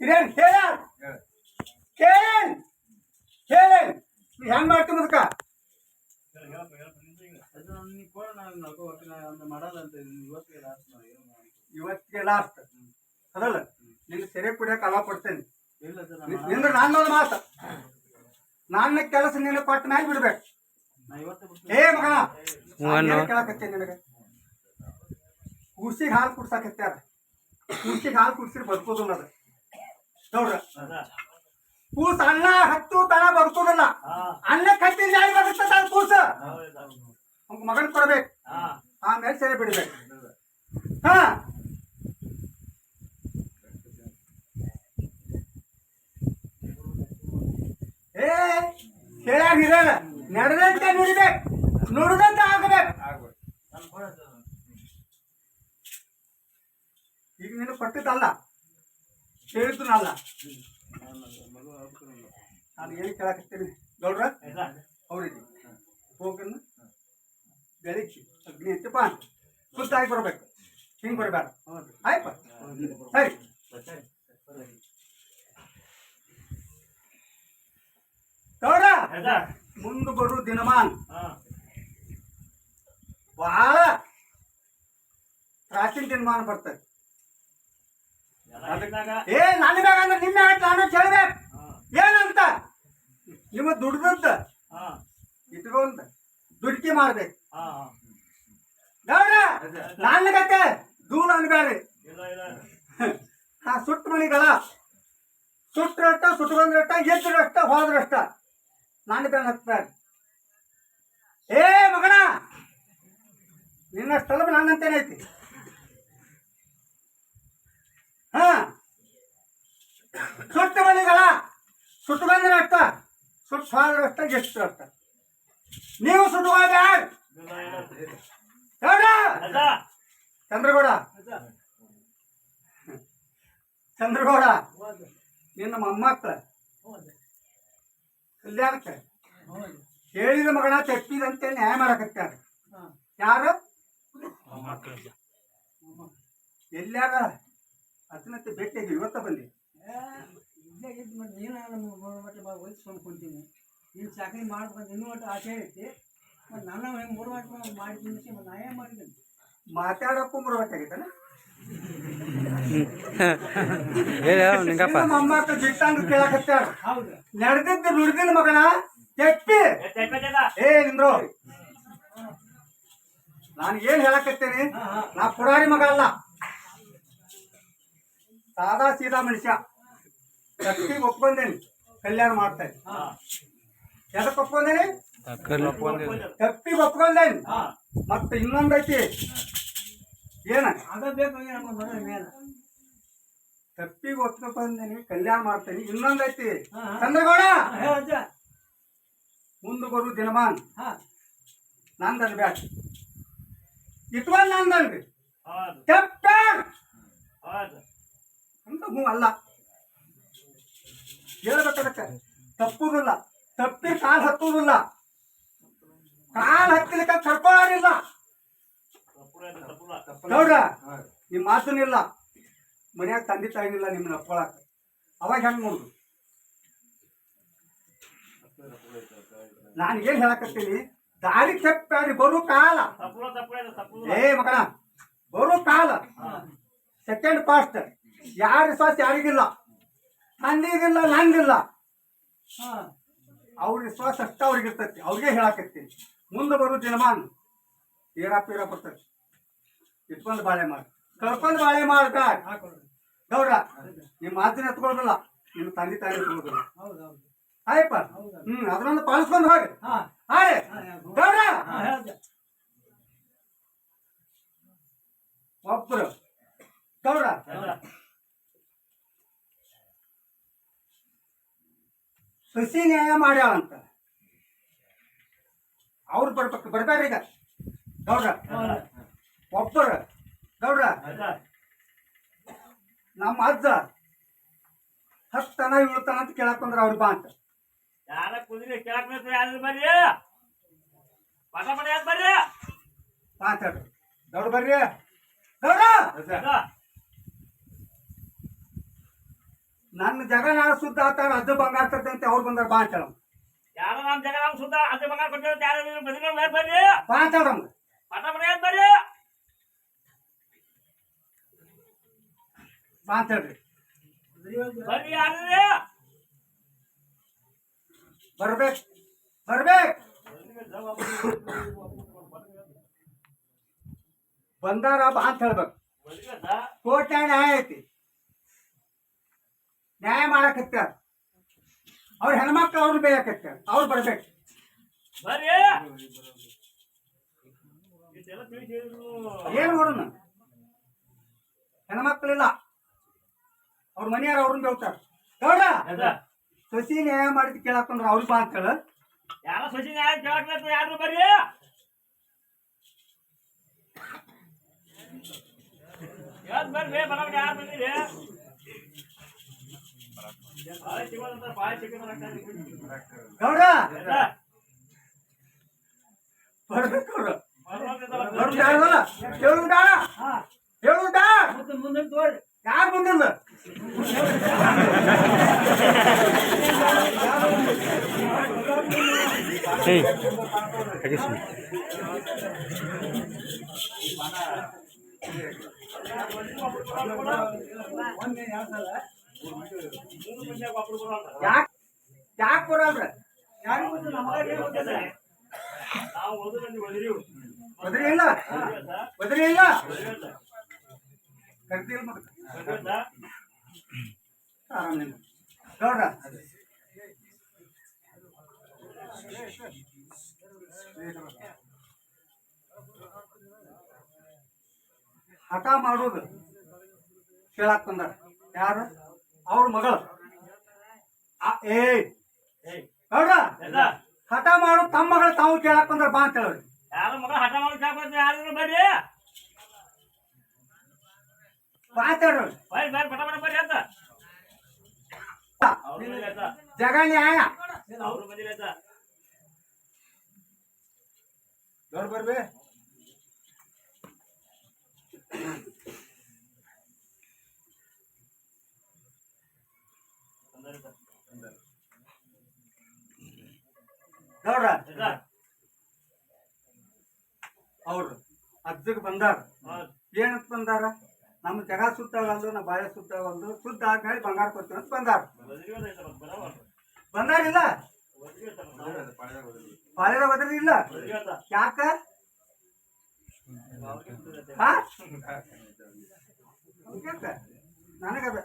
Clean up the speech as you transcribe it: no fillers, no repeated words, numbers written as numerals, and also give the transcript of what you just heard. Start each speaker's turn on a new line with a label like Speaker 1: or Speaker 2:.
Speaker 1: ಇದೇನ್ ಕೇಳ ಕೇಳೇನ್ ಕೇಳೇನ್ ಹೆಂಗ್ ಮಾಡ್ತೀವಿ ಅದಕ್ಕ ಇವತ್ತಿಗೆ ಲಾಸ್ಟ್ ಅದಲ್ಲ ನಿನ್ ಸೆರೆ ಕುಡಿಯಕ್ಕೆ ಅಲಾ ಕೊಡ್ತೇನೆ ನಿಂದ್ರ ನನ್ನ ಮಾತು ನನ್ನ ಕೆಲಸ ನಿನ್ನ ಕೊಟ್ಟ ಮ್ಯಾಗ ಬಿಡ್ಬೇಕು ಏ ಮಗನ ಕೇಳಕತ್ತೇನೆ ನಿನಗೆ ಕುರ್ಸಿಗೆ ಹಾಲು ಕುಡ್ಸಾಕತ್ಯಾರ ಕುರ್ಸಿಗೆ ಹಾಲು ಕುಡ್ಸಿರ್ ಬದುಕೋದಿಲ್ಲ ಅದು ನೋಡ್ರ ಕೂಸ ಅನ್ನ ಹತ್ತು ತನ ಬದುಕೋದಿಲ್ಲ ಅನ್ನ ಕಟ್ಟಿ ಜಾರಿ ಬದುಕ್ತದ ಅದು ಕೂಸ ಮಗನ್ ಕೊಡ್ಬೇಕು ಆಮೇಲೆ ಸರಿ ಬಿಡ್ಬೇಕು ಹಾ ಏ ಹೇಳಾಗ ಇರಲ್ಲ ನಡೆದಂತೆ ನುಡಿಬೇಕು ನುಡಿದಂತೆ ಆಗಬೇಕು ಈಗ ನೀನು ಕೊಟ್ಟಿದ್ದಲ್ಲ ಹೇಳಿದ್ದನಲ್ಲ ನಾನು ಹೇಳಿ ಕೇಳಾಕತ್ತೀನಿ ಗೌಡ್ರ ಅವ್ರಿಗೆ ಹೋಗನ್ನು ಬೆಳಿಗ್ಗೆ ಅಗ್ನಿ ಹಚ್ಚಪ್ಪ ಅಂತ ಸುತ್ತಾಗಿ ಬರ್ಬೇಕು ಹಿಂಗೆ ಬರಬೇಡ ಆಯ್ಪ ಸರಿ ಗೌಡ ಮುಂದೆ ಬರು ದಿನಮಾನ್ ಬಹಳ ಪ್ರಾಚೀನ ದಿನಮಾನ ಬರ್ತದೆ ಏ ನನ್ನ ಮ್ಯಾಗ ಅಂದ್ರೆ ನಿನ್ನ ಆಯ್ತು ನಾನು ಕೇಳ್ಬೇಕು ಏನಂತ ನಿಮ್ಮ ದುಡ್ದದ್ದ ಇಟ್ಕೊಂಡ ದುಡ್ಕಿ ಮಾಡ್ಬೇಕು ಗೌಡ ನನ್ನಗತ್ತೆ ದೂರ ಅನ್ಬೇಡ್ರಿ ಹಾ ಸುಟ್ಟ ಮಣಿಗಳ ಸುಟ್ರಷ್ಟ ಸುಟ್ಕೊಂಡ್ರಷ್ಟ ಎದ್ರಷ್ಟ ಹೋದ್ರಷ್ಟ ನನ್ನ ಬೆನ್ನ ಹತ್ಬೇಡ ಏ ಮಗನ ನಿನ್ನ ಸ್ಥಳ ನನ್ನಂತೇನೈತಿ ಹಾ ಸುಟ್ಟ ಮಣಿಗಳ ಸುಟ್ಕೊಂಡ್ರಷ್ಟ ಸುಟ್ಟು ಹೋದ್ರಷ್ಟ ಎಷ್ಟು ಅಷ್ಟ ನೀವು ಸುಟ್ಟುವಾಗ ಚಂದ್ರಗೌಡ ಚಂದ್ರಗೌಡ ನಿನ್ನ ಮೊಮ್ಮಕ್ಕಳ ಕಲ್ಯಾಣಕ್ಕೆ ಹೇಳಿದ ಮಗನ ತಪ್ಪಿದಂತೆ ನ್ಯಾಯ ಮಾಡಕತ್ತಾರ ಯಾರು ಎಲ್ಲಾರ ಹತ್ತನತ್ತೆ ಭೇಟಿಯಾಗಿ ಇವತ್ತ ಬಂದಿ
Speaker 2: ವಹಿಸ್ಕೊಂಡ್ಕೊಂತೀನಿ ನೀನು ಚಾಕರಿ ಮಾಡ್ಬೇಕಂತ ಇನ್ನೂ ಒಟ್ಟು ಆಸೆ ಐತಿ ಮತ್ತು ನನ್ನ ಹೆಂಗೆ 3 ವರ್ಷ ಮಾಡಿ ತಿನ್ನಿಸಿ ಮತ್ತು ನಾ ಏನು ಮಾಡಿದ್ದೀನಿ
Speaker 1: ಮಾತಾಡಕ್ಕೂ ಬರಬೇಕಾಗಿತ್ತಲ್ಲ
Speaker 3: ಮೊಮ್ಮಕ್ಕಳು
Speaker 1: ಬಿಟ್ಟಂಗ ಕೇಳಕತ್ತಾರ
Speaker 2: ಹೌದು
Speaker 1: ನಡೆದಿದ್ದು ನುಡಿದಿನ ಮಗನ ತೆಪ್ಪಿ ಏ ನಿಂದ್ರು ನಾನು ಏನ್ ಹೇಳಕತ್ತೇನೆ ನಾ ಪುರಾರಿ ಮಗ ಅಲ್ಲ ಸಾದಾ ಸೀದಾ ಮನುಷ್ಯ ತಪ್ಪಿಗೆ ಒಪ್ಕೊಂಡೇನಿ ಕಲ್ಯಾಣ ಮಾಡ್ತಾ ಇದ್ದೆ ಎದಕ್ಕೆ ಒಪ್ಕೊಂಡೇನಿ ತಪ್ಪಿಗೆ ಒಪ್ಕೊಂಡೇನಿ ಮತ್ತೆ ಇನ್ನೊಂದೈತಿ ಏನ
Speaker 2: ಆಗಬೇಕು ನಮ್ಮ ಮಗಳ ಮೇಲೆ
Speaker 1: ತಪ್ಪಿಗೆ ಒಪ್ಕೊಂಡೇನಿ ಕಲ್ಯಾಣ ಮಾಡ್ತೇನೆ ಇನ್ನೊಂದೈತಿ ಚಂದ್ರಗೌಡ ಮುಂದೆ ಬರು ದಿನಮಾನ್ ನಂದನ್ ಬ್ಯಾಡ ಇಟ್ಕೊಂಡ್ ನಂದನ್ರಿ ತಪ್ಪ ಅಂತ ಹ್ಞೂ ಅಲ್ಲ ಹೇಳ್ಬೇಕದಕ್ಕೆ ತಪ್ಪುದಿಲ್ಲ ತಪ್ಪಿ ಕಾಲು ಹತ್ತುದಿಲ್ಲ ಕಾಲು ಹತ್ತಲಿಕ್ಕೆ ಕರ್ಕೊಳ್ಳೋರಿಲ್ಲ ನೋಡ್ರ ನಿಮ್ಮ ಮಾತನಿಲ್ಲ ಮನ್ಯಾಗ ತಂದೆ ತಾಯಿನಿಲ್ಲ ನಿಮ್ಮನ್ನ ಅಪ್ಕೊಳಕ ಅವಾಗ ಹೆಂಗ್ ನೋಡುದು ನಾನು ಏನ್ ಹೇಳಕತ್ತೀನಿ ದಾರಿ ತಪ್ಪಾಡಿ ಬರು ಕಾಲ ಏ ಮಗನ ಬರು ಕಾಲ ಸೆಕೆಂಡ್ ಫಾಸ್ಟ್ ಯಾರ ವಿಶ್ವಾಸ ಯಾರಿಗಿಲ್ಲ ತಂದಿಗಿಲ್ಲ ನಂಗಿಲ್ಲ ಅವ್ರ ವಿಶ್ವಾಸ ಅಷ್ಟ ಅವ್ರಿಗೆ ಇರ್ತೈತಿ ಅವ್ರಿಗೆ ಹೇಳಕತ್ತೀನಿ ಮುಂದೆ ಬರು ದಿನಮಾನ್ ಏರಾ ಪೀರ ಬರ್ತೈತಿ ಇಟ್ಕೊಂಡು ಬಾಳೆ ಮಾಡಿ ಕಳ್ಕೊಂಡು ಬಾಳೆ ಮಾಡ್ಕ ಗೌಡ್ರ ನಿಮ್ಮ ಮಾತಿನ ಎತ್ಕೊಳ್ಳೋದಿಲ್ಲ ನಿಮ್ಮ ತಂದೆ ತಾಯಿ ಎತ್ಕೊಳ್ಳೋದಿಲ್ಲ ಆಯ್ಪ ಅದನ್ನೊಂದು ಪಾಲಿಸ್ಕೊಂಡು ಹೋಗಿ ಆಯ್ ಗೌಡ್ರ ಒಬ್ರು ಗೌಡ್ರ ಸಸಿ ನ್ಯಾಯ ಮಾಡ್ಯಾಳಂತ ಅವ್ರು ಬರ್ಬೇಡ್ರಿ ಈಗ ಗೌಡ್ರ ಒಬ್ಬರು ಗೌಡ್ರ ನಮ್ಮ ಅಜ್ಜ 10 ತನ 7 ತನ ಅಂತ ಕೇಳಕ್ ಬಂದ್ರ ಅವ್ರ ಬಾ ಅಂತ
Speaker 3: ಯಾರ ಕುದುರೆ ಕೇಳಕ್ ಯಾರು ಬರ್ರಿ ಪಟ ಪಟ ಯಾರು ಬರ್ರಿ
Speaker 1: ಮಾತಾಡ್ರಿ ಗೌಡ್ರ ಬರ್ರಿ ಗೌಡ
Speaker 3: ಅದ.
Speaker 1: ನನ್ನ ಜಗ ನಾಳೆ ಸುದ್ದ ಆತಾರ ಅದು ಬಂಗಾರ ತರ್ತಂತೆ ಅವ್ರು ಬಂದಾರ ಬಾ ಅಂತ ಹೇಳ
Speaker 3: ಯಾರ ನಮ್ಮ ಜಗ ನಮ್ಮ ಸುದ್ದ ಅದೇ ಬಂಗಾರ ಕೊಟ್ಟಿರೋ ಯಾರು ಬದಿಗಳು ಮೇಲೆ ಬರ್ರಿ
Speaker 1: ಬಾ ಅಂತ ಹೇಳಮ್ಮ
Speaker 3: ಪಟ ಮನೆ ಬರ್ರಿ
Speaker 1: ಬಾ ಅಂತ ಹೇಳ್ರಿ
Speaker 3: ಬರ್ರಿ ಯಾರ್ರಿ
Speaker 1: ಬರ್ಬೇಕು ಬರ್ಬೇಕು ಬಂದಾರ ಬಾ ಅಂತ ಹೇಳ್ಬೇಕು ಕೋರ್ಟ್ ನ್ಯಾಯ ಐತಿ ನ್ಯಾಯ ಮಾಡಕತ್ತಾರ ಅವ್ರ ಹೆಣ್ಮಕ್ಳು ಅವ್ರು ಬೇಯಕತ್ತಾರ ಅವ್ರು ಬರ್ಬೇಕು
Speaker 3: ಬರ್ರಿ ಇದೆಲ್ಲ ತಿಳಿಸಿದ್ರು
Speaker 1: ಏನ್ ನೋಡೋಣ ಹೆಣ್ಮಕ್ಳಿಲ್ಲ ಅವ್ರ ಮನೆಯಾರ ಅವ್ರನ್ನ ಬೇವ್ತಾರ ಗೌಡ
Speaker 3: ಅದ.
Speaker 1: ಸಸಿ ನ್ಯಾಯ ಮಾಡಿದ್ ಕೇಳಾಕೊಂಡ್ರ ಅವ್ರು ಬಾ ಅಂತ ಹೇಳ
Speaker 3: ಯಾರ ಸೊಸಿ ನ್ಯಾಯ ಕೇಳಕ್ ಯಾರು ಬರ್ರಿ ಯಾರು ಬರ್ರಿ ಬಡ ಬಡ ಯಾರು ಬಂದಿರಿ ಬಾಯಿ ಸಿಗೋದಂತ ಬಾಯಿ ಸಿಗೋದಂತ
Speaker 1: ಗೌಡ ಬರ್ಬೇಕು ಅವ್ರು ಅವ್ರು ಯಾರಲ್ಲ ಹೇಳುದ
Speaker 2: ಹಾ
Speaker 1: ಹೇಳುದ
Speaker 2: ಮತ್ತೆ ಮುಂದೆ ತೋಳ್ರಿ
Speaker 1: ಯಾರು ಬಂದಿಲ್ಲ
Speaker 2: ಒಂದೇ ಎರಡು ಸಲ
Speaker 1: ಯಾಕೆ ಯಾಕೆ ಬರಲ್ರ
Speaker 2: ಯಾರಿಗೂ ಗೊತ್ತು ನಮಗೆ ಗೊತ್ತಿಲ್ಲ
Speaker 3: ನಾವು ಓದು ಬಂದು ಒದಿರಿ
Speaker 1: ಬದ್ರಿ ಇಲ್ಲ ಬದ್ರಿ ಇಲ್ಲ ಕರ್ದಿಲ್ಲ ಮತ್ತೆ ಆರಾಮಿಲ್ಲ ಗೌಡ್ರ ಹಠ ಮಾಡೋದು ಕೇಳಾಕ್ ಬಂದಾರ ಯಾರು ಅವ್ರ ಮಗಳು ಏ ಗೌಡ್ರ ಹಠ ಮಾಡೋದು ತಮ್ಮ ಮಗಳು ತಾವು ಕೇಳಾಕ್ ಬಂದಾರ ಬಾ ಅಂತ ಹೇಳಿ
Speaker 3: ಯಾರ ಮಗ ಹಠ ಮಾಡಿ ಸಾಕು ಯಾರು ಬರ್ರಿ
Speaker 1: ಬಾ ಅಂತ ಹೇಳ್ರಿ
Speaker 3: ಬರ್ರಿ ಬರ್ರಿ ಪಟ ಪಟ ಬರ್ರಿ ಅಂತ ಅವ್ರು ಬಂದಿಲ್ಲ ಅಂತ
Speaker 1: ಜಗ ನ್ಯಾಯ
Speaker 3: ಅವ್ರು ಬಂದಿಲ್ಲ ಅಂತ
Speaker 1: ಗೌಡ್ ಬರ್ಬೇ ಗೌಡ್ರ ಅವ್ರು ಅಜ್ಜಗ್ ಬಂದಾರ ಏನಂತ ಬಂದಾರ ನಮ್ಮ ಜಗ ಸುತ್ತಾವಲ್ದು ನಮ್ಮ ಬಾಳೆ ಸುತ್ತಾವಲ್ದು ಸುದ್ದ ಆದ್ಮೇಲೆ ಬಂಗಾರ ಕೊಡ್ತೀವಿ ಅಂತ ಬಂದಾರ ಬಂದಾರಿಲ್ಲ ಬಾಳೆದ ಬದ್ರಿ ಇಲ್ಲ ಯಾಕ ಹಾ? ಯಾಕ? ನನಗದ